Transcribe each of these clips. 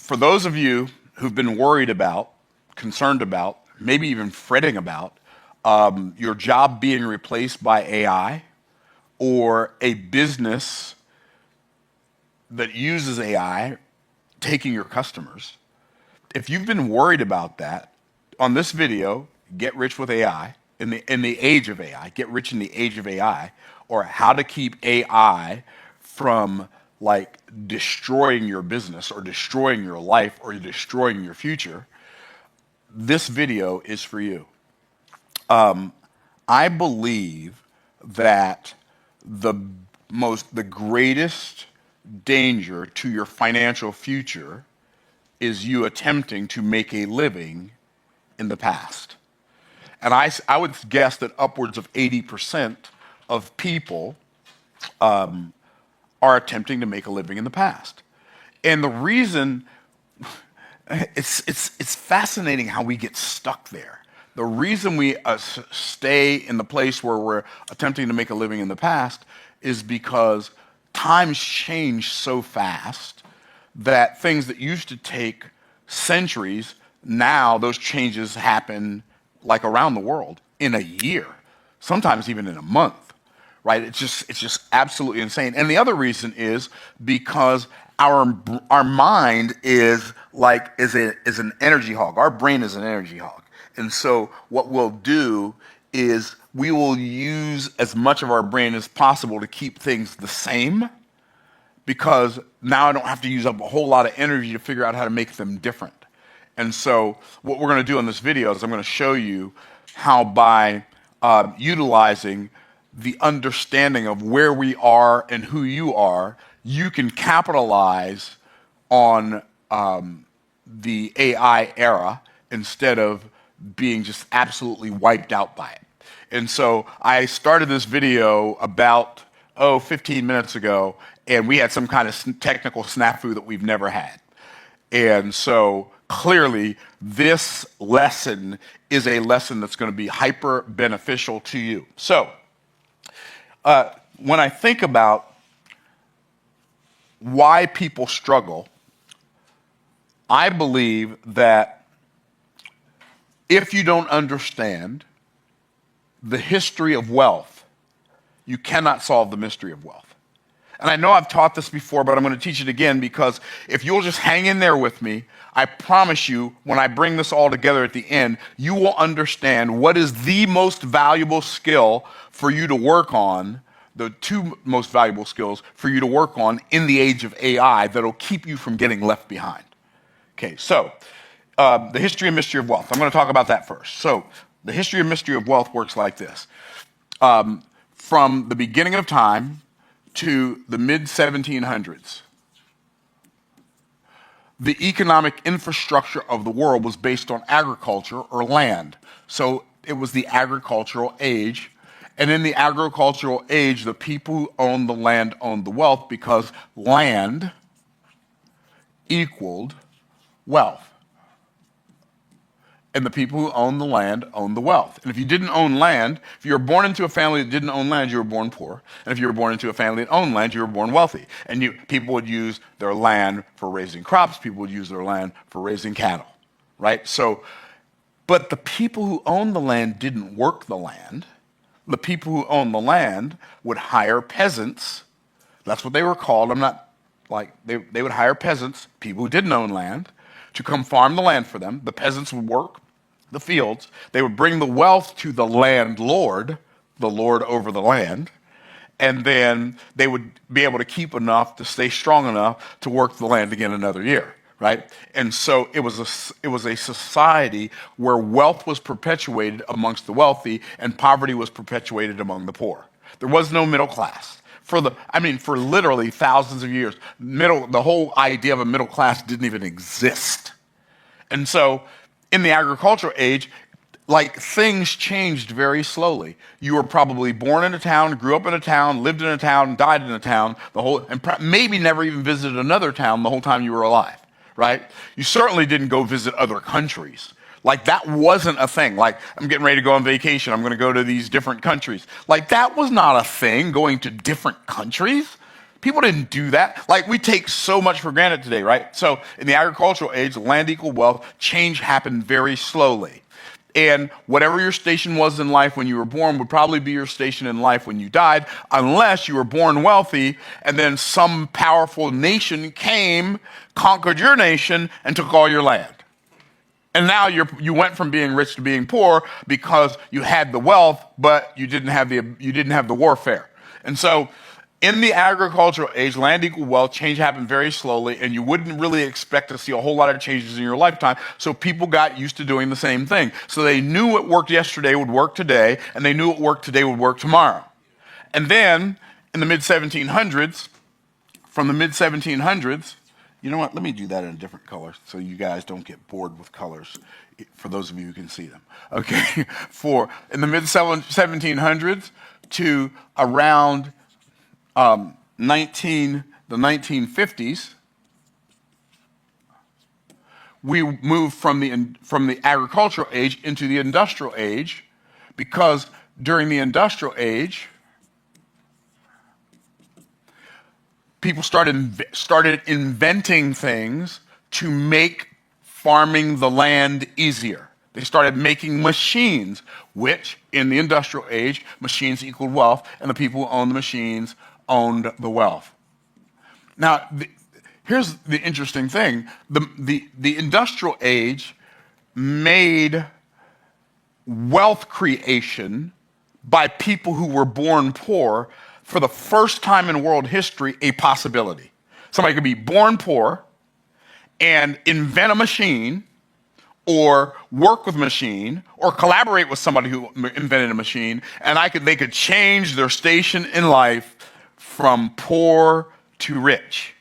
For those of you who've been worried about, concerned about, maybe even fretting about your job being replaced by AI or a business that uses AI taking your customers, if you've been worried about that, on this video, Get Rich with AI, in the age of AI, Get Rich in the Age of AI, or how to keep AI from like destroying your business or destroying your life or destroying your future, this video is for you. I believe that the greatest danger to your financial future is you attempting to make a living in the past. And I would guess that upwards of 80% of people are attempting to make a living in the past. And the reason, it's fascinating how we get stuck there. The reason we stay in the place where we're attempting to make a living in the past is because times change so fast that things that used to take centuries, now those changes happen like around the world in a year, sometimes even in a month, right? It's just absolutely insane. And the other reason is because our mind is an energy hog. Our brain is an energy hog. And so what we'll do is we will use as much of our brain as possible to keep things the same, because now I don't have to use up a whole lot of energy to figure out how to make them different. And so what we're going to do in this video is I'm going to show you how by utilizing the understanding of where we are and who you are, you can capitalize on the AI era instead of being just absolutely wiped out by it. And so I started this video about 15 minutes ago, and we had some kind of technical snafu that we've never had. And so clearly this lesson is a lesson that's going to be hyper beneficial to you. So when I think about why people struggle, I believe that if you don't understand the history of wealth, you cannot solve the mystery of wealth. And I know I've taught this before, but I'm going to teach it again, because if you'll just hang in there with me, I promise you, when I bring this all together at the end, you will understand what is the most valuable skill for you to work on, the two most valuable skills for you to work on in the age of AI that'll keep you from getting left behind. Okay, so the history and mystery of wealth. I'm going to talk about that first. So the history and mystery of wealth works like this. From the beginning of time to the mid-1700s, the economic infrastructure of the world was based on agriculture or land. So it was the agricultural age. And in the agricultural age, the people who owned the land owned the wealth, because land equaled wealth. And the people who owned the land owned the wealth. And if you didn't own land, if you were born into a family that didn't own land, you were born poor. And if you were born into a family that owned land, you were born wealthy. And people would use their land for raising crops. People would use their land for raising cattle, right? So, but the people who owned the land didn't work the land. The people who owned the land would hire peasants. That's what they were called. They would hire peasants, people who didn't own land, to come farm the land for them. The peasants would work the fields. They would bring the wealth to the landlord, the lord over the land, and then they would be able to keep enough to stay strong enough to work the land again another year, right? And so it was a society where wealth was perpetuated amongst the wealthy and poverty was perpetuated among the poor. There was no middle class. For literally thousands of years, the whole idea of a middle class didn't even exist. And so in the agricultural age, things changed very slowly. You were probably born in a town, grew up in a town, lived in a town, died in a town, and maybe never even visited another town the whole time you were alive, right? You certainly didn't go visit other countries. That wasn't a thing. I'm getting ready to go on vacation. I'm going to go to these different countries. That was not a thing, going to different countries. People didn't do that. Like, we take so much for granted today, right? So in the agricultural age, land equal wealth, change happened very slowly. And whatever your station was in life when you were born would probably be your station in life when you died, unless you were born wealthy and then some powerful nation came, conquered your nation, and took all your land. And now you went from being rich to being poor because you had the wealth, but you didn't have the warfare. And so in the agricultural age, land equal wealth, change happened very slowly, and you wouldn't really expect to see a whole lot of changes in your lifetime. So people got used to doing the same thing. So they knew what worked yesterday would work today, and they knew what worked today would work tomorrow. And then in the mid-1700s, from the mid-1700s, you know what? Let me do that in a different color so you guys don't get bored with colors, for those of you who can see them. Okay, in the mid-1700s to around the 1950s, we moved from the agricultural age into the industrial age, because during the industrial age, people started inventing things to make farming the land easier. They started making machines, which in the industrial age, machines equaled wealth, and the people who owned the machines owned the wealth. Now, here's the interesting thing. The industrial age made wealth creation by people who were born poor, for the first time in world history, a possibility. Somebody could be born poor and invent a machine, or work with a machine, or collaborate with somebody who invented a machine, and they could change their station in life from poor to rich.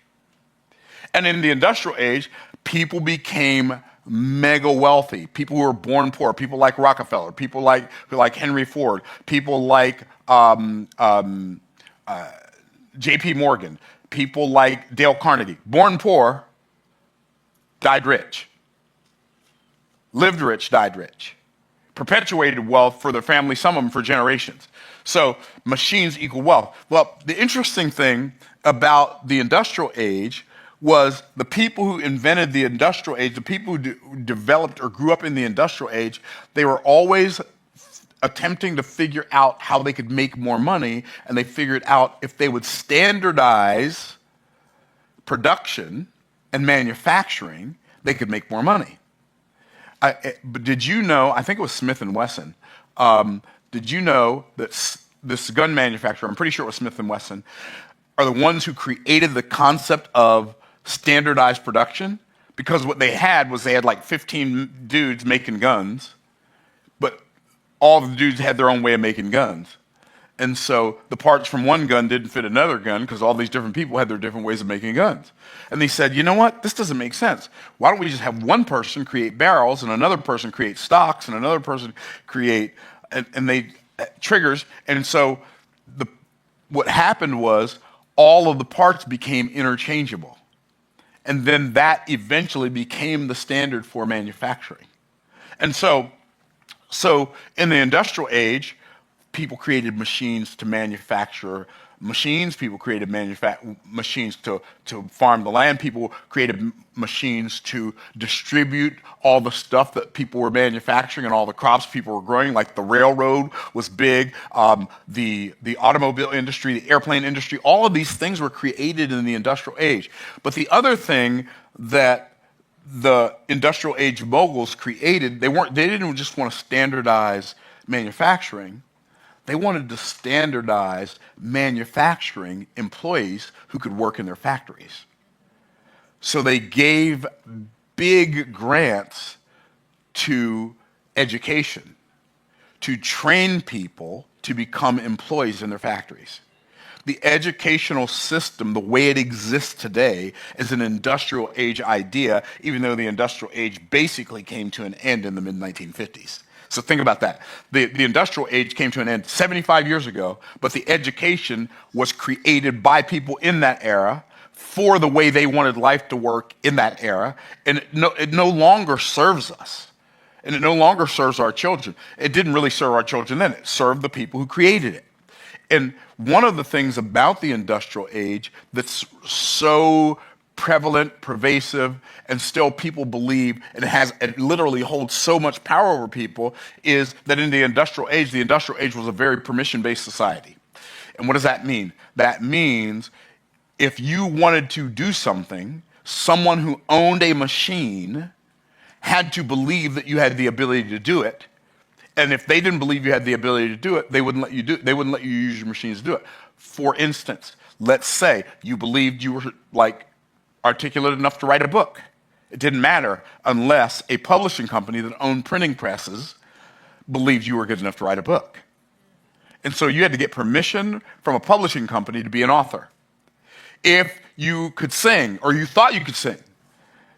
And in the industrial age, people became mega wealthy. People who were born poor, people like Rockefeller, people like Henry Ford, people like J.P. Morgan, people like Dale Carnegie. Born poor, died rich. Lived rich, died rich. Perpetuated wealth for their family, some of them for generations. So machines equal wealth. Well, the interesting thing about the industrial age was the people who invented the industrial age, the people who developed or grew up in the industrial age, they were always attempting to figure out how they could make more money, and they figured out if they would standardize production and manufacturing, they could make more money. But did you know, I think it was Smith & Wesson, did you know that this gun manufacturer, I'm pretty sure it was Smith & Wesson, are the ones who created the concept of standardized production? Because what they had like 15 dudes making guns, but all the dudes had their own way of making guns. And so the parts from one gun didn't fit another gun because all these different people had their different ways of making guns. And they said, you know what? This doesn't make sense. Why don't we just have one person create barrels, and another person create stocks, and another person create triggers? And so what happened was all of the parts became interchangeable. And then that eventually became the standard for manufacturing. And so in the industrial age, people created machines to manufacture machines. People created machines to farm the land. People created machines to distribute all the stuff that people were manufacturing and all the crops people were growing. Like the railroad was big, the automobile industry, the airplane industry. All of these things were created in the industrial age. But the other thing that the industrial age moguls created, they didn't just want to standardize manufacturing. They wanted to standardize manufacturing employees who could work in their factories. So they gave big grants to education to train people to become employees in their factories. The educational system, the way it exists today, is an industrial age idea, even though the industrial age basically came to an end in the mid-1950s. So think about that. The industrial age came to an end 75 years ago, but the education was created by people in that era for the way they wanted life to work in that era, and it no longer serves us, and it no longer serves our children. It didn't really serve our children then. It served the people who created it. And one of the things about the industrial age that's so prevalent, pervasive, and still people believe, and it literally holds so much power over people, is that in the industrial age was a very permission-based society. And what does that mean? That means if you wanted to do something, someone who owned a machine had to believe that you had the ability to do it. And if they didn't believe you had the ability to do it, they wouldn't let you use your machines to do it. For instance, let's say you believed you were like articulate enough to write a book. It didn't matter unless a publishing company that owned printing presses believed you were good enough to write a book. And so you had to get permission from a publishing company to be an author. If you could sing, or you thought you could sing,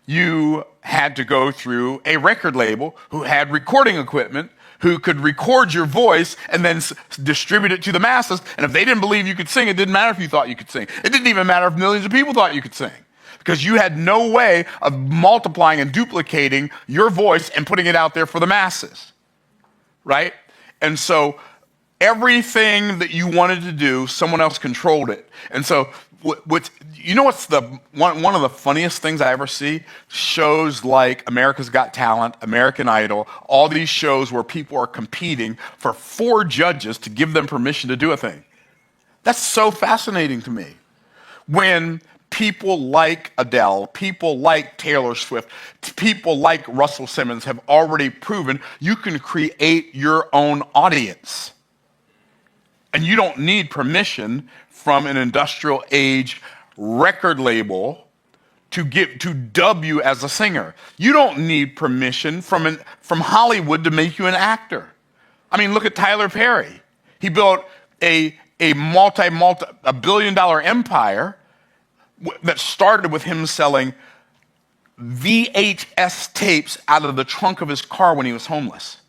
you had to go through a record label who had recording equipment, who could record your voice and then distribute it to the masses. And if they didn't believe you could sing, it didn't matter if you thought you could sing. It didn't even matter if millions of people thought you could sing, because you had no way of multiplying and duplicating your voice and putting it out there for the masses, right? And so everything that you wanted to do, someone else controlled it. And so what's one of the funniest things I ever see? Shows like America's Got Talent, American Idol, all these shows where people are competing for 4 judges to give them permission to do a thing. That's so fascinating to me. When people like Adele, people like Taylor Swift, people like Russell Simmons have already proven you can create your own audience. And you don't need permission from an industrial age record label to dub you as a singer. You don't need permission from Hollywood to make you an actor. I mean, look at Tyler Perry. He built a billion-dollar empire that started with him selling VHS tapes out of the trunk of his car when he was homeless,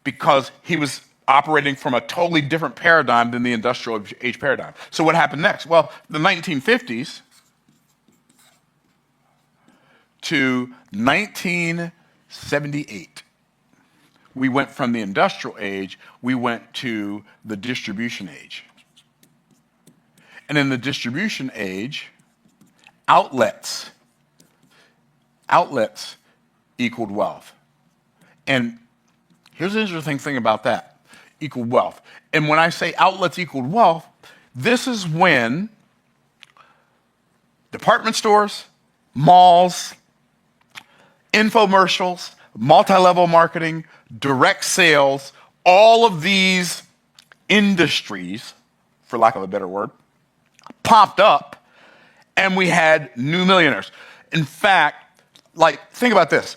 because he was operating from a totally different paradigm than the industrial age paradigm. So what happened next? Well, the 1950s to 1978, we went from the industrial age, we went to the distribution age. And in the distribution age, outlets equaled wealth. And here's the interesting thing about that. Equal wealth. And when I say outlets equaled wealth, this is when department stores, malls, infomercials, multi-level marketing, direct sales, all of these industries, for lack of a better word, popped up, and we had new millionaires. In fact, think about this.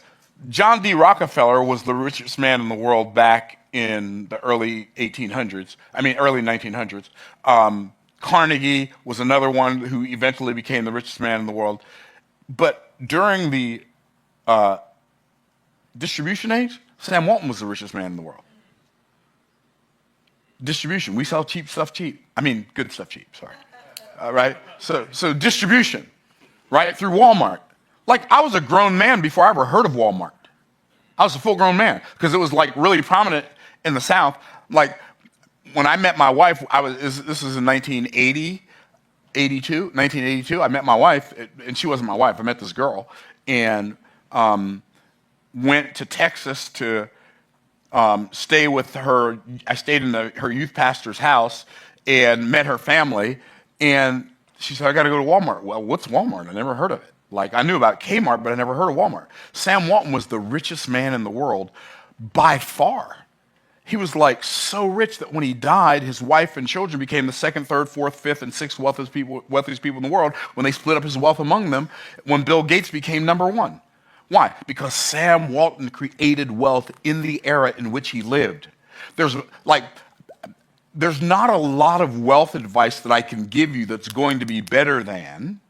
John D. Rockefeller was the richest man in the world back in the early 1900s. Carnegie was another one who eventually became the richest man in the world. But during the distribution age, Sam Walton was the richest man in the world. Distribution, we sell cheap stuff cheap. I mean, good stuff cheap, sorry. Right? So distribution, right, through Walmart. I was a grown man before I ever heard of Walmart. I was a full-grown man because it was really prominent in the South. When I met my wife, this was in 1982. I met my wife, and she wasn't my wife. I met this girl, and went to Texas to stay with her. I stayed in her youth pastor's house and met her family. And she said, "I got to go to Walmart." Well, what's Walmart? I never heard of it. I knew about Kmart, but I never heard of Walmart. Sam Walton was the richest man in the world by far. He was so rich that when he died, his wife and children became the second, third, fourth, fifth, and sixth wealthiest people in the world when they split up his wealth among them, when Bill Gates became number one. Why? Because Sam Walton created wealth in the era in which he lived. There's not a lot of wealth advice that I can give you that's going to be better than,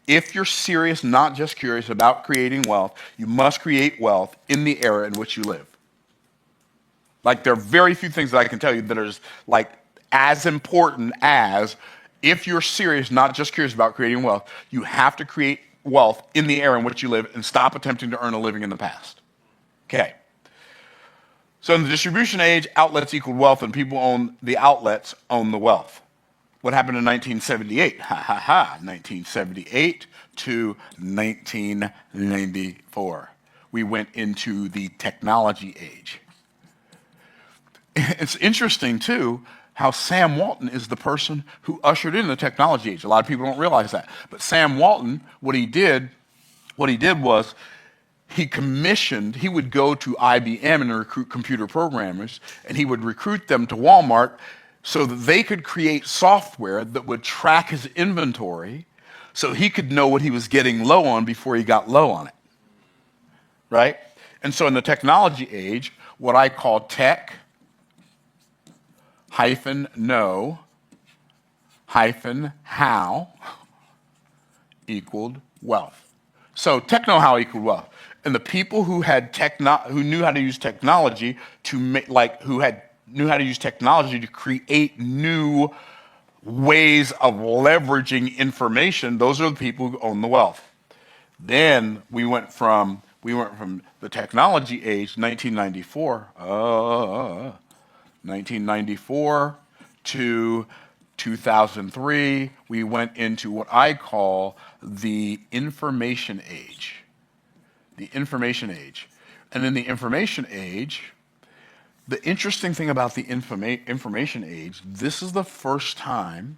if you're serious, not just curious about creating wealth, you must create wealth in the era in which you live. There are very few things that I can tell you that are as important as, if you're serious, not just curious about creating wealth, you have to create wealth in the era in which you live and stop attempting to earn a living in the past. Okay. So in the distribution age, outlets equaled wealth, and people own the outlets own the wealth. What happened in 1978? 1978 to 1994. We went into the technology age. It's interesting, too, how Sam Walton is the person who ushered in the technology age. A lot of people don't realize that. But Sam Walton, what he did was he would go to IBM and recruit computer programmers, and he would recruit them to Walmart so that they could create software that would track his inventory so he could know what he was getting low on before he got low on it, right? And so in the technology age, what I call tech -know -how equaled wealth. So tech know-how equaled wealth. And the people who knew how to use technology knew how to use technology to create new ways of leveraging information, those are the people who own the wealth. Then we went from the technology age, 1994 to 2003, we went into what I call the information age. The information age. And in the information age, the interesting thing about the information age, this is the first time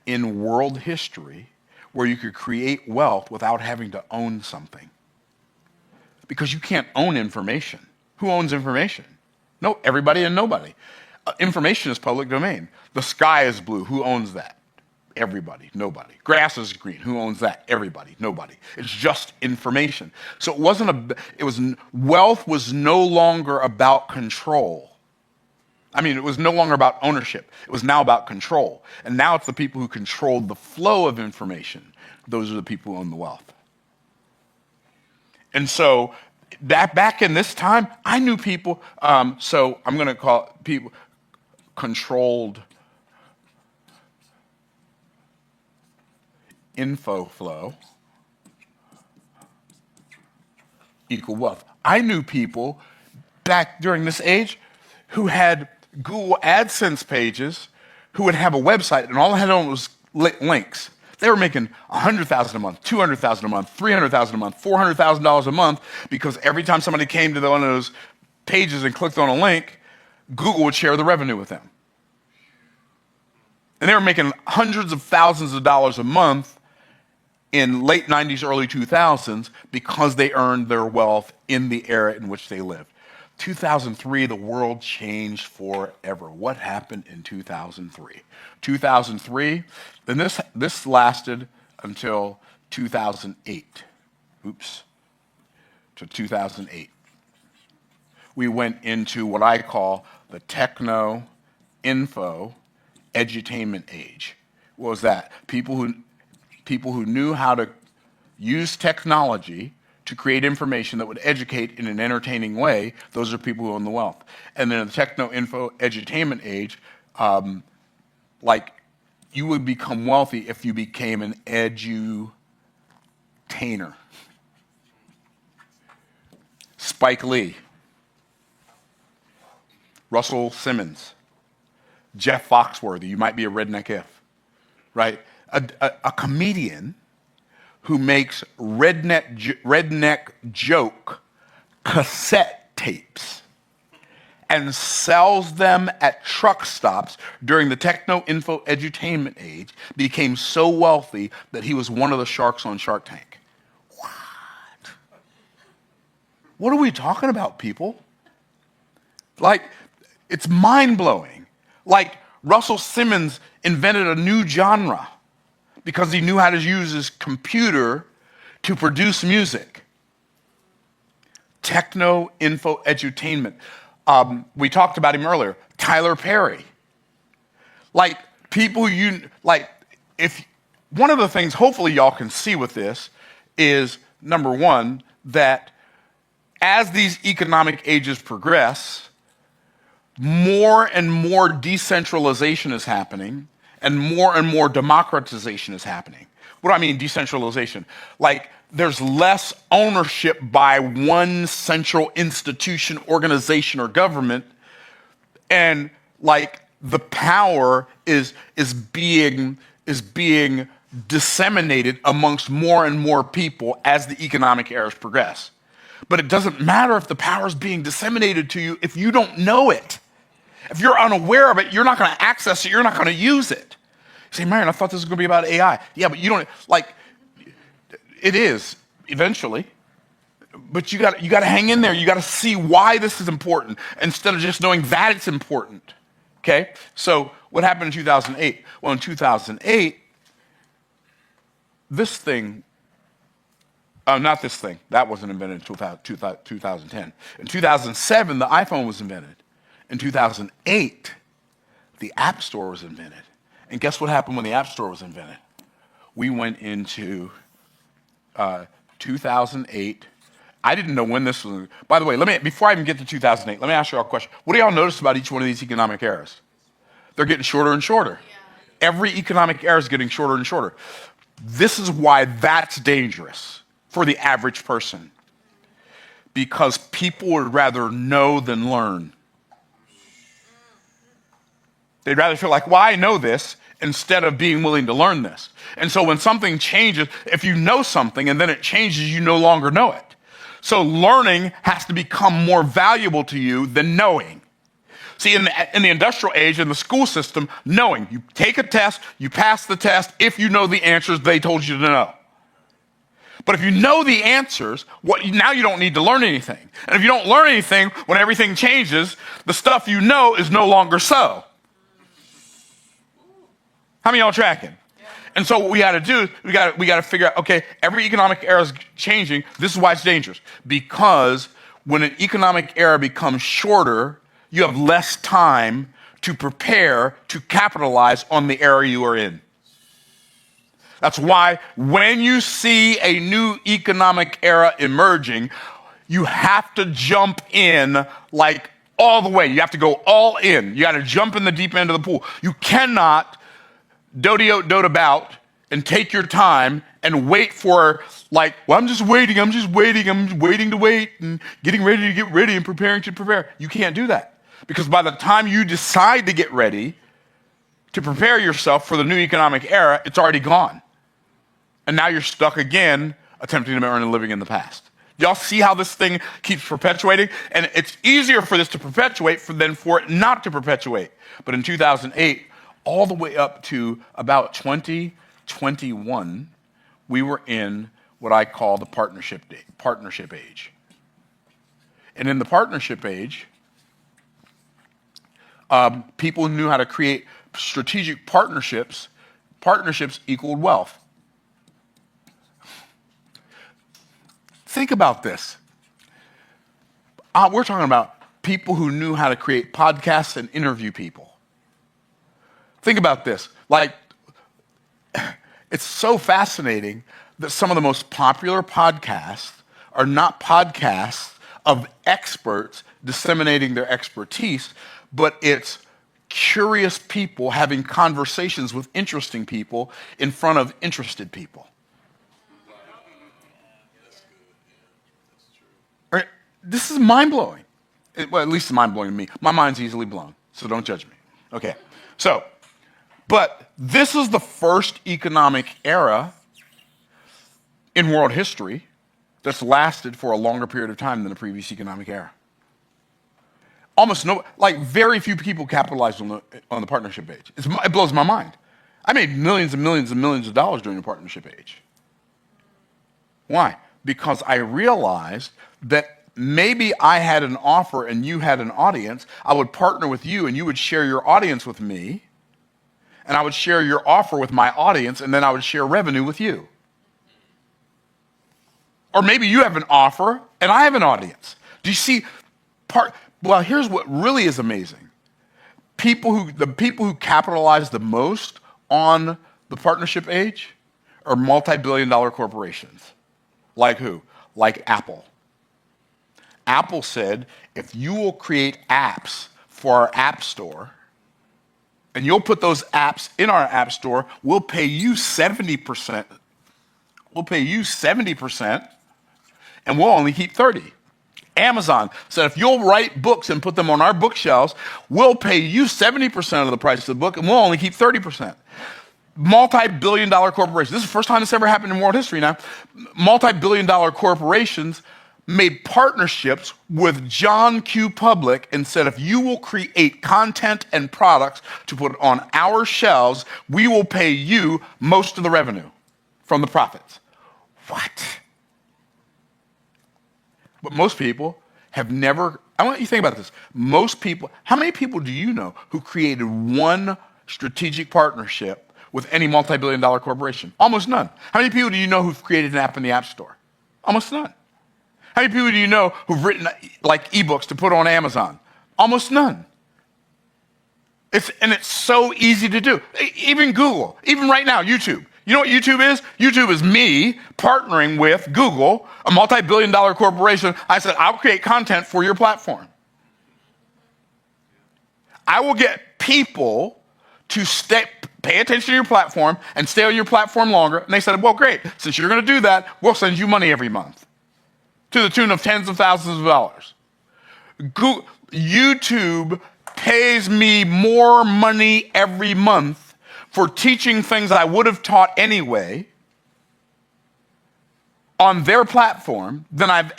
in world history where you could create wealth without having to own something. Because you can't own information. Who owns information? No, everybody and nobody. Information is public domain. The sky is blue. Who owns that? Everybody, nobody. Grass is green. Who owns that? Everybody, nobody. It's just information. So wealth was no longer about control. I mean, it was no longer about ownership. It was now about control. And now it's the people who controlled the flow of information. Those are the people who own the wealth. And so back in this time, I knew people, so I'm going to call people controlled info flow equal wealth. I knew people back during this age who had Google AdSense pages who would have a website and all they had on was links. They were making $100,000 a month, $200,000 a month, $300,000 a month, $400,000 a month because every time somebody came to one of those pages and clicked on a link, Google would share the revenue with them. And they were making hundreds of thousands of dollars a month in late 90s, early 2000s because they earned their wealth in the era in which they lived. 2003, the world changed forever. What happened in 2003? 2003, then this lasted until 2008. To 2008. We went into what I call the techno, info, edutainment age. What was that? People who knew how to use technology to create information that would educate in an entertaining way, those are people who own the wealth. And then in the techno-info edutainment age, you would become wealthy if you became an edutainer. Spike Lee, Russell Simmons, Jeff Foxworthy, you might be a redneck if, right? A comedian who makes redneck joke cassette tapes and sells them at truck stops during the techno-info edutainment age became so wealthy that he was one of the sharks on Shark Tank. What are we talking about, people? It's mind-blowing. Russell Simmons invented a new genre because he knew how to use his computer to produce music. Techno-info edutainment. We talked about him earlier. Tyler Perry. One of the things hopefully y'all can see with this is, number one, that as these economic ages progress, more and more decentralization is happening and more democratization is happening. What do I mean, decentralization? there's less ownership by one central institution, organization, or government, and like the power is being disseminated amongst more and more people as the economic eras progress. But it doesn't matter if the power is being disseminated to you if you don't know it. If you're unaware of it, you're not going to access it, you're not going to use it. You say, Myron, I thought this was going to be about AI. Yeah, but you don't, like, it is eventually. But you got to hang in there. You got to see why this is important instead of just knowing that it's important. Okay? So what happened in 2008? Well, in 2008, this thing, not this thing, that wasn't invented until 2010. In 2007, the iPhone was invented. In 2008, the App Store was invented. And guess what happened when the App Store was invented? We went into 2008. I didn't know when this was. By the way, before I even get to 2008, let me ask you all a question. What do y'all notice about each one of these economic eras? They're getting shorter and shorter. Yeah. Every economic era is getting shorter and shorter. This is why that's dangerous for the average person. Because people would rather know than learn. They'd rather feel like, well, I know this, instead of being willing to learn this. And so when something changes, if you know something and then it changes, you no longer know it. So learning has to become more valuable to you than knowing. See, in the industrial age, in the school system, knowing. You take a test, you pass the test if you know the answers they told you to know. But if you know the answers, now you don't need to learn anything. And if you don't learn anything, when everything changes, the stuff you know is no longer so. How many of y'all tracking? And so what we got to do is we got to figure out, okay, every economic era is changing. This is why it's dangerous. Because when an economic era becomes shorter, you have less time to prepare to capitalize on the era you are in. That's why when you see a new economic era emerging, you have to jump in like all the way. You have to go all in. You got to jump in the deep end of the pool. You cannot dote about and take your time and wait for, like, well, I'm just waiting to wait and getting ready to get ready and preparing to prepare. You can't do that. Because by the time you decide to get ready to prepare yourself for the new economic era, it's already gone. And now you're stuck again attempting to earn a living in the past. Y'all see how this thing keeps perpetuating? And it's easier for this to perpetuate than for it not to perpetuate. But in 2008, all the way up to about 2021, we were in what I call the partnership age. And in the partnership age, people knew how to create strategic partnerships. Partnerships equaled wealth. Think about this. We're talking about people who knew how to create podcasts and interview people. Think about this. Like, it's so fascinating that some of the most popular podcasts are not podcasts of experts disseminating their expertise, but it's curious people having conversations with interesting people in front of interested people. Right? This is mind-blowing. Well, at least it's mind-blowing to me. My mind's easily blown, so don't judge me. Okay, so, but this is the first economic era in world history that's lasted for a longer period of time than the previous economic era. Almost no, like very few people capitalized on the partnership age. It blows my mind. I made millions and millions and millions of dollars during the partnership age. Why? Because I realized that maybe I had an offer and you had an audience. I would partner with you and you would share your audience with me, and I would share your offer with my audience, and then I would share revenue with you. Or maybe you have an offer and I have an audience. Do you see Well, here's what really is amazing. The people who capitalize the most on the partnership age are multi-billion-dollar corporations. Like who? Like Apple. Apple said, if you will create apps for our app store, and you'll put those apps in our app store, we'll pay you 70% we'll pay you 70%, and we'll only keep 30. Amazon said, if you'll write books and put them on our bookshelves, we'll pay you 70% of the price of the book, and we'll only keep 30%. Multi-billion-dollar corporations. This is the first time this ever happened in world history now. Multi-billion-dollar corporations made partnerships with John Q. Public and said, if you will create content and products to put on our shelves, we will pay you most of the revenue from the profits. What? But most people have never, I want you to think about this. Most people, how many people do you know who created one strategic partnership with any multi-billion-dollar corporation? Almost none. How many people do you know who've created an app in the App Store? Almost none. How many people do you know who've written like ebooks to put on Amazon? Almost none. It's so easy to do. Even Google, even right now, YouTube. You know what YouTube is? YouTube is me partnering with Google, a multi-billion-dollar corporation. I said, I'll create content for your platform. I will get people to pay attention to your platform and stay on your platform longer. And they said, well, great. Since you're going to do that, we'll send you money every month to the tune of tens of thousands of dollars. YouTube pays me more money every month for teaching things I would have taught anyway on their platform than I've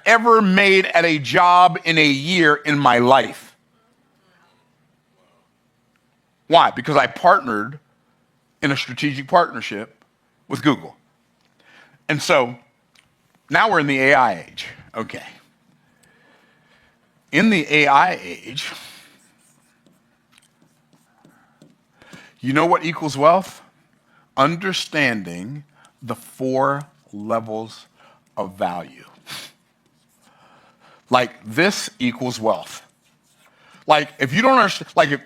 ever made at a job in a year in my life. Why? Because I partnered in a strategic partnership with Google. And so now we're in the AI age. Okay. In the AI age, you know what equals wealth? Understanding the 4 levels of value. Like this equals wealth. Like if you don't understand, like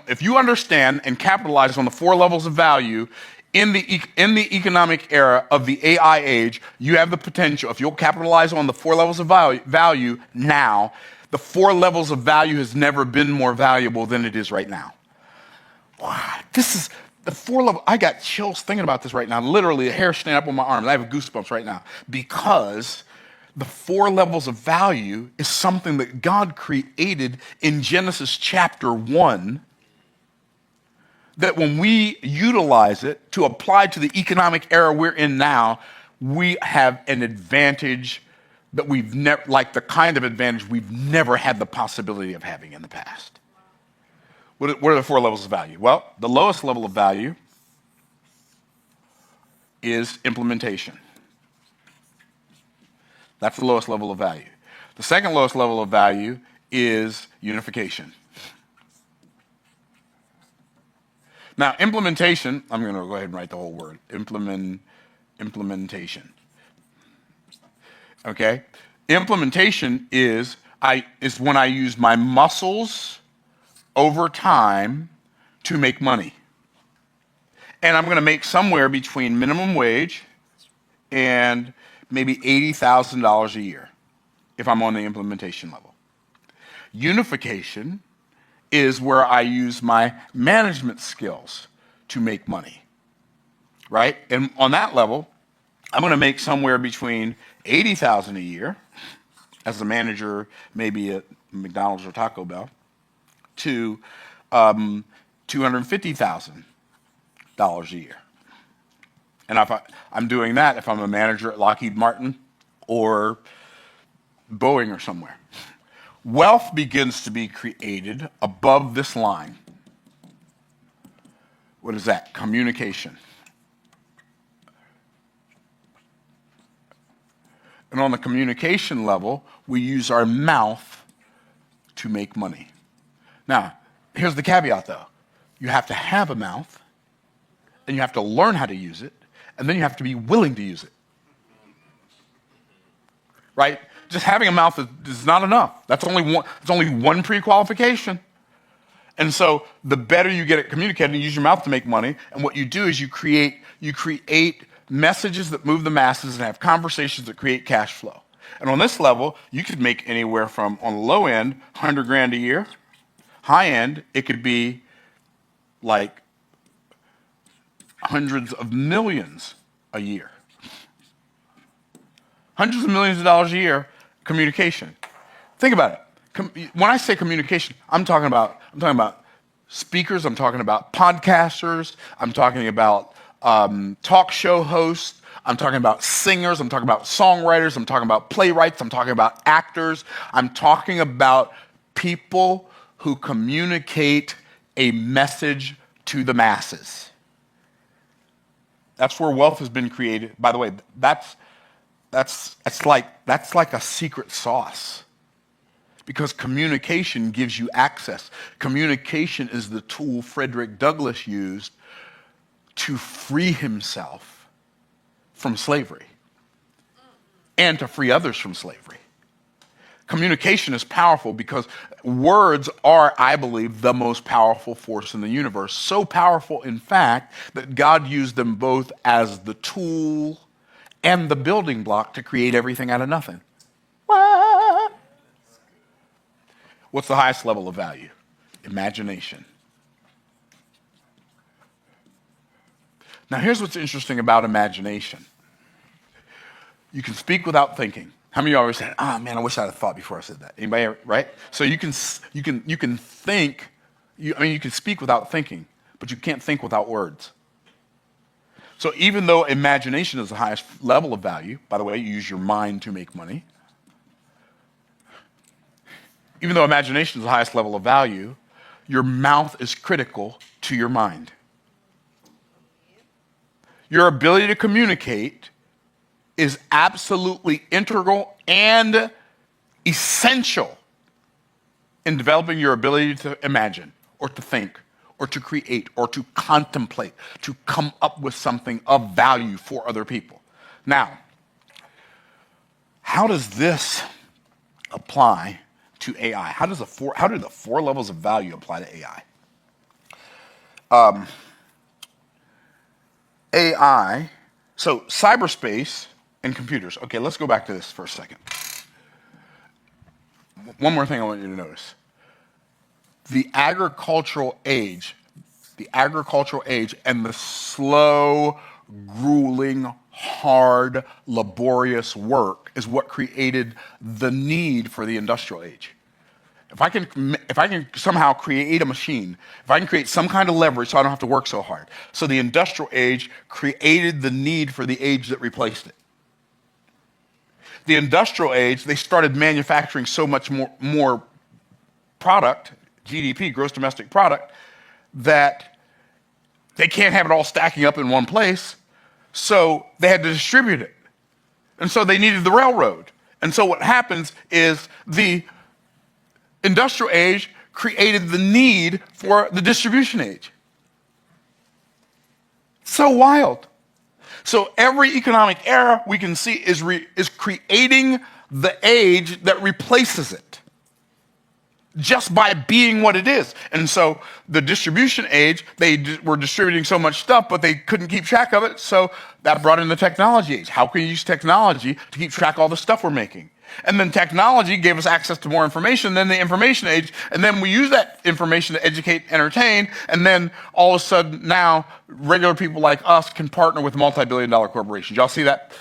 if you understand and capitalize on the 4 levels of value in the economic era of the AI age, you have the potential. If you'll capitalize on the 4 levels of value now, the 4 levels of value has never been more valuable than it is right now. Wow, this is the 4 level. I got chills thinking about this right now. Literally, the hair standing up on my arm. I have goosebumps right now because the 4 levels of value is something that God created in Genesis chapter 1. That when we utilize it to apply to the economic era we're in now, we have an advantage that we've never, like the kind of advantage we've never had the possibility of having in the past. What are the 4 levels of value? Well, the lowest level of value is implementation. That's the lowest level of value. The second lowest level of value is unification. Now, implementation, I'm going to go ahead and write the whole word, implementation. Okay? Implementation is when I use my muscles over time to make money. And I'm going to make somewhere between minimum wage and maybe $80,000 a year if I'm on the implementation level. Unification is where I use my management skills to make money, right? And on that level, I'm going to make somewhere between $80,000 a year as a manager, maybe at McDonald's or Taco Bell, to $250,000 a year. And if I'm doing that if I'm a manager at Lockheed Martin or Boeing or somewhere. Wealth begins to be created above this line. What is that? Communication. And on the communication level, we use our mouth to make money. Now, here's the caveat though. You have to have a mouth, and you have to learn how to use it, and then you have to be willing to use it. Right? Just having a mouth is not enough. That's only one pre-qualification. And so the better you get at communicating, use your mouth to make money. And what you do is you create messages that move the masses and have conversations that create cash flow. And on this level, you could make anywhere from, on the low end, $100,000 a year. High end, it could be like hundreds of millions a year. Hundreds of millions of dollars a year, communication. Think about it. When I say communication, I'm talking about speakers, I'm talking about podcasters, I'm talking about talk show hosts, I'm talking about singers, I'm talking about songwriters, I'm talking about playwrights, I'm talking about actors, I'm talking about people who communicate a message to the masses. That's where wealth has been created. By the way, that's like a secret sauce. Because communication gives you access. Communication is the tool Frederick Douglass used to free himself from slavery and to free others from slavery. Communication is powerful because words are, I believe, the most powerful force in the universe. So powerful, in fact, that God used them both as the tool and the building block to create everything out of nothing. What? What's the highest level of value? Imagination. Now, here's what's interesting about imagination. You can speak without thinking. How many of you always said, "Oh man, I wish I'd have thought before I said that"? Anybody ever, right? So you can think. You can speak without thinking, but you can't think without words. So even though imagination is the highest level of value, by the way, you use your mind to make money. Even though imagination is the highest level of value, your mouth is critical to your mind. Your ability to communicate is absolutely integral and essential in developing your ability to imagine or to think or to create or to contemplate, to come up with something of value for other people. Now, how does this apply to AI? How do the four levels of value apply to AI? AI, so cyberspace and computers. Okay, let's go back to this for a second. One more thing I want you to notice. The agricultural age and the slow, grueling, hard, laborious work is what created the need for the industrial age. If I can somehow create a machine, if I can create some kind of leverage so I don't have to work so hard. So the industrial age created the need for the age that replaced it. The industrial age, they started manufacturing so much more product, GDP, gross domestic product, that they can't have it all stacking up in one place. So they had to distribute it. And so they needed the railroad. And so what happens is the industrial age created the need for the distribution age. So wild. So every economic era we can see is creating the age that replaces it just by being what it is. And so the distribution age, they were distributing so much stuff, but they couldn't keep track of it. So that brought in the technology age. How can you use technology to keep track of all the stuff we're making? And then technology gave us access to more information than the information age. And then we use that information to educate, entertain. And then all of a sudden now regular people like us can partner with multi-billion-dollar corporations. Y'all see that?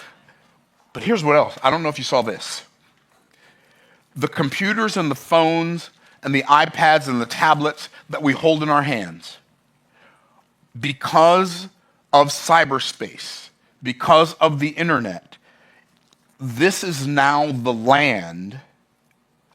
But here's what else. I don't know if you saw this. The computers and the phones and the iPads and the tablets that we hold in our hands, because of cyberspace, because of the internet, this is now the land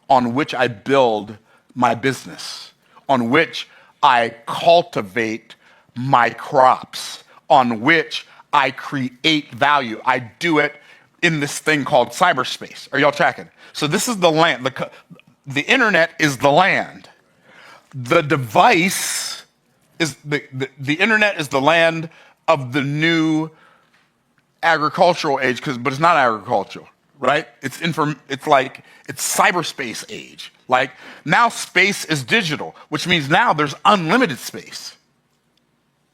on which I build my business, on which I cultivate my crops, on which I create value. I do it in this thing called cyberspace. Are y'all tracking? So this is the land. The internet is the land. The device is the internet is the land of the new agricultural age, but it's not agricultural, right? It's cyberspace age. Like now space is digital, which means now there's unlimited space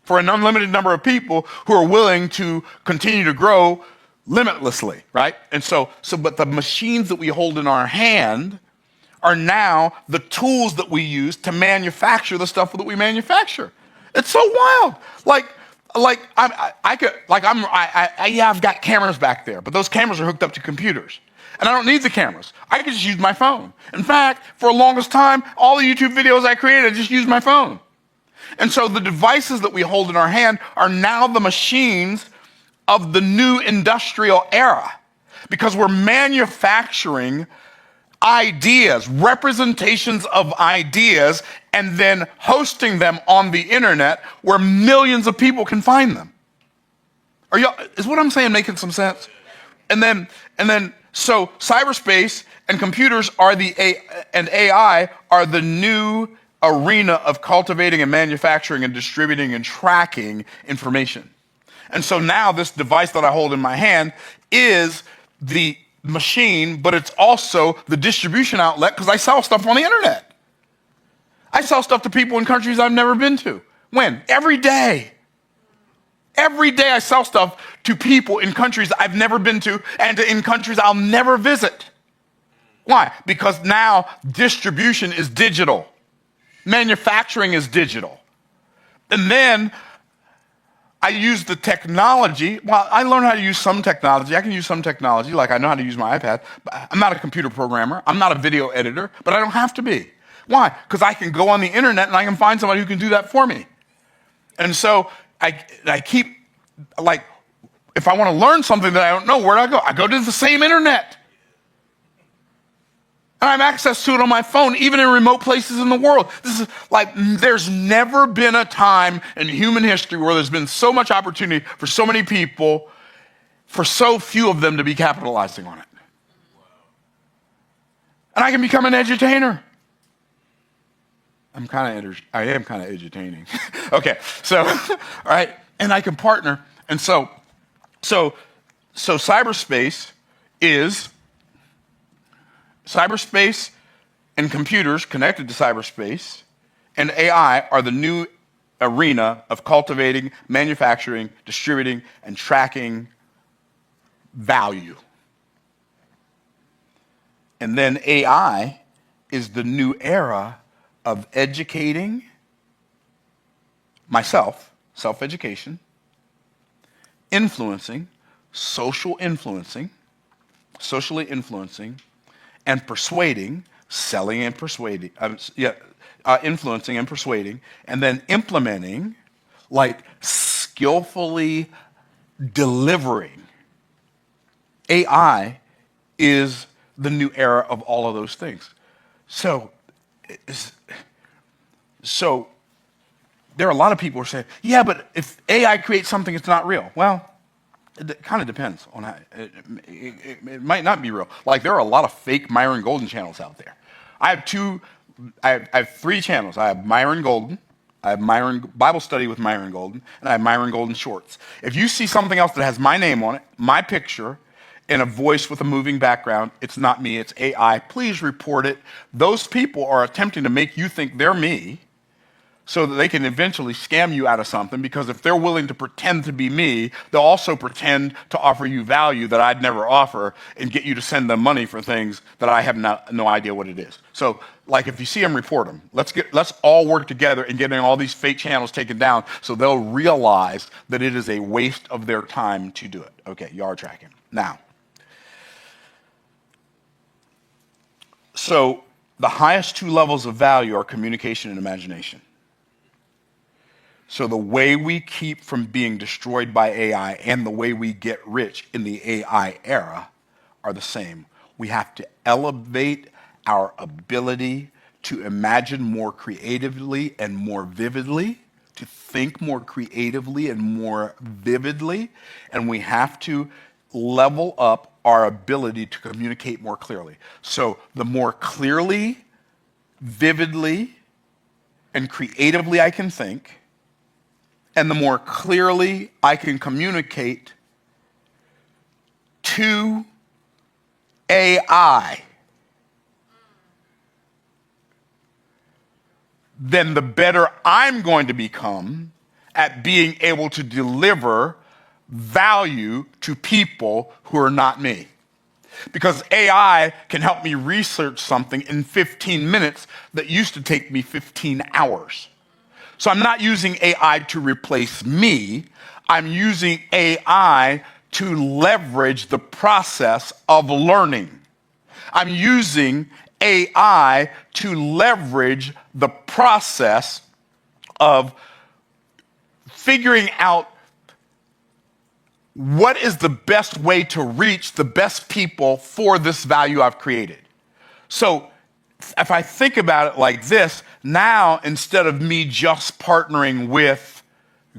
for an unlimited number of people who are willing to continue to grow limitlessly, right? And but the machines that we hold in our hand are now the tools that we use to manufacture the stuff that we manufacture. It's so wild. Like, Yeah, I've got cameras back there, but those cameras are hooked up to computers. And I don't need the cameras. I can just use my phone. In fact, for the longest time, all the YouTube videos I created, I just used my phone. And so the devices that we hold in our hand are now the machines of the new industrial era, because we're manufacturing ideas, representations of ideas, and then hosting them on the internet where millions of people can find them. Is what I'm saying making some sense? And then, so cyberspace and computers and AI are the new arena of cultivating and manufacturing and distributing and tracking information. And so now this device that I hold in my hand is the machine, but it's also the distribution outlet because I sell stuff on the internet. I sell stuff to people in countries I've never been to. When? Every day. Every day I sell stuff to people in countries I've never been to and in countries I'll never visit. Why? Because now distribution is digital. Manufacturing is digital. And then I use the technology. Well, I learned how to use some technology. I can use some technology, like I know how to use my iPad. But I'm not a computer programmer. I'm not a video editor, but I don't have to be. Why? Because I can go on the internet and I can find somebody who can do that for me. And so I keep, like, if I want to learn something that I don't know, where do I go? I go to the same internet. And I have access to it on my phone, even in remote places in the world. This is like, there's never been a time in human history where there's been so much opportunity for so many people, for so few of them to be capitalizing on it. And I can become an edutainer. I am kind of edutaining. Okay, so, all right, and I can partner. And so cyberspace and computers connected to cyberspace and AI are the new arena of cultivating, manufacturing, distributing, and tracking value. And then AI is the new era of educating myself, self-education, socially influencing, and persuading, selling and persuading, influencing and persuading, and then implementing, like skillfully delivering. AI is the new era of all of those things. So there are a lot of people who are saying, yeah, but if AI creates something, it's not real. Well, it kind of depends on how, it might not be real. Like there are a lot of fake Myron Golden channels out there. I have 3 channels. I have Myron Golden, I have Myron Bible Study with Myron Golden, and I have Myron Golden Shorts. If you see something else that has my name on it, my picture, and a voice with a moving background, it's not me, it's AI, please report it. Those people are attempting to make you think they're me so that they can eventually scam you out of something, because if they're willing to pretend to be me, they'll also pretend to offer you value that I'd never offer and get you to send them money for things that I have no idea what it is. So, like, if you see them, report them. Let's all work together in getting all these fake channels taken down so they'll realize that it is a waste of their time to do it. Okay, you are tracking. Now, so the highest 2 levels of value are communication and imagination. So the way we keep from being destroyed by AI and the way we get rich in the AI era are the same. We have to elevate our ability to imagine more creatively and more vividly, to think more creatively and more vividly, and we have to level up our ability to communicate more clearly. So the more clearly, vividly, and creatively I can think, and the more clearly I can communicate to AI, then the better I'm going to become at being able to deliver value to people who are not me. Because AI can help me research something in 15 minutes that used to take me 15 hours. So I'm not using AI to replace me. I'm using AI to leverage the process of learning. I'm using AI to leverage the process of figuring out what is the best way to reach the best people for this value I've created. So if I think about it like this, now instead of me just partnering with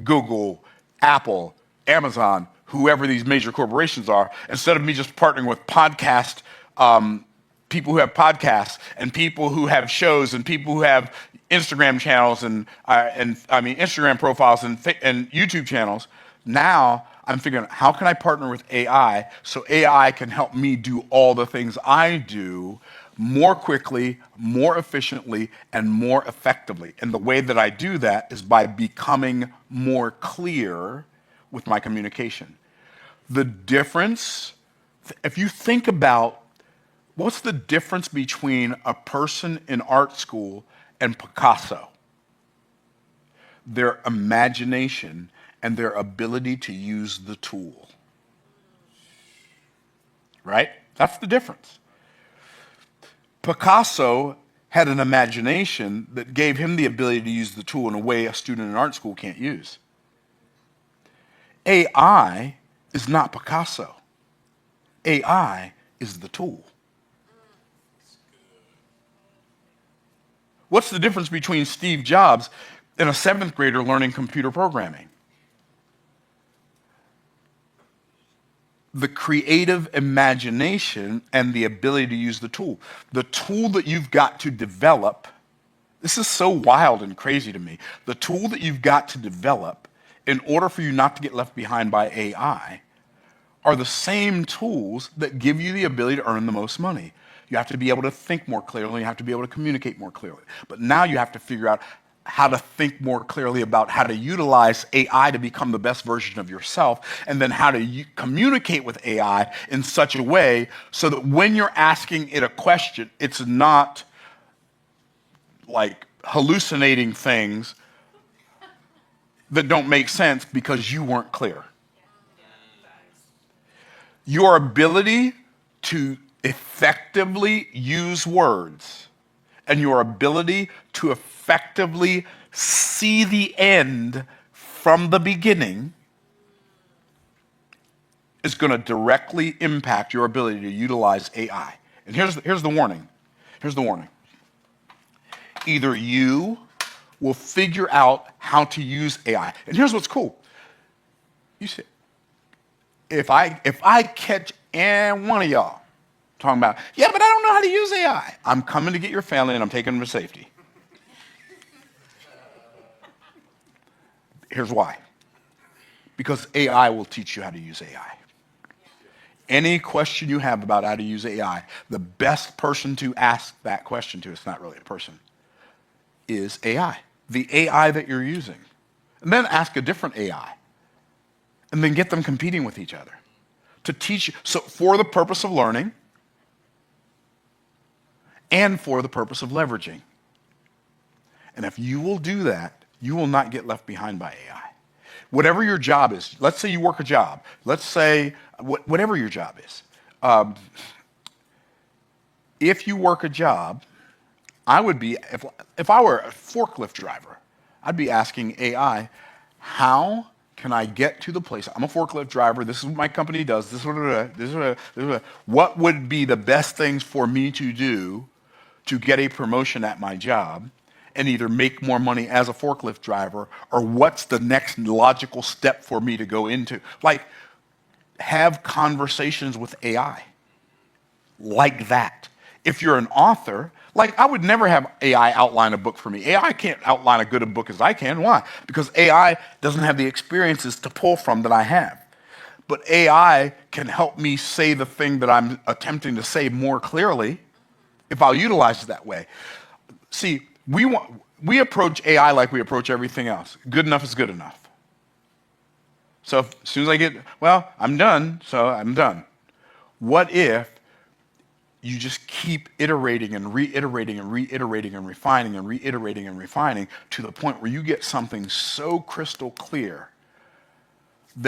Google, Apple, Amazon, whoever these major corporations are, instead of me just partnering with people who have podcasts and people who have shows and people who have Instagram channels and Instagram profiles and YouTube channels, now I'm figuring out how can I partner with AI so AI can help me do all the things I do more quickly, more efficiently, and more effectively. And the way that I do that is by becoming more clear with my communication. The difference, if you think about what's the difference between a person in art school and Picasso? Their imagination and their ability to use the tool. Right? That's the difference. Picasso had an imagination that gave him the ability to use the tool in a way a student in art school can't use. AI is not Picasso. AI is the tool. What's the difference between Steve Jobs and a 7th grader learning computer programming? The creative imagination and the ability to use the tool. The tool that you've got to develop, this is so wild and crazy to me. The tool that you've got to develop in order for you not to get left behind by AI are the same tools that give you the ability to earn the most money. You have to be able to think more clearly, you have to be able to communicate more clearly. But now you have to figure out how to think more clearly about how to utilize AI to become the best version of yourself, and then how to communicate with AI in such a way so that when you're asking it a question, it's not like hallucinating things that don't make sense because you weren't clear. Your ability to effectively use words and your ability to effectively see the end from the beginning is going to directly impact your ability to utilize AI. And here's the warning. Here's the warning. Either you will figure out how to use AI. And here's what's cool. You see, if I catch one of y'all talking about, yeah, but I don't know how to use AI, I'm coming to get your family and I'm taking them to safety. Here's why. Because AI will teach you how to use AI. Any question you have about how to use AI, the best person to ask that question to, it's not really a person, is AI. The AI that you're using. And then ask a different AI. And then get them competing with each other. To teach you, so for the purpose of learning and for the purpose of leveraging. And if you will do that, you will not get left behind by AI. Whatever your job is, let's say you work a job. Let's say, whatever your job is. If you work a job, I would be, if I were a forklift driver, I'd be asking AI, how can I get to the place? I'm a forklift driver. This is what my company does. What would be the best things for me to do to get a promotion at my job and either make more money as a forklift driver, or what's the next logical step for me to go into? Like, have conversations with AI like that. If you're an author, like, I would never have AI outline a book for me. AI can't outline as good a book as I can. Why? Because AI doesn't have the experiences to pull from that I have. But AI can help me say the thing that I'm attempting to say more clearly if I'll utilize it that way. See, we approach AI like we approach everything else. Good enough is good enough. So as soon as I get, well, I'm done, so I'm done. What if you just keep iterating and reiterating and reiterating and refining and reiterating and refining to the point where you get something so crystal clear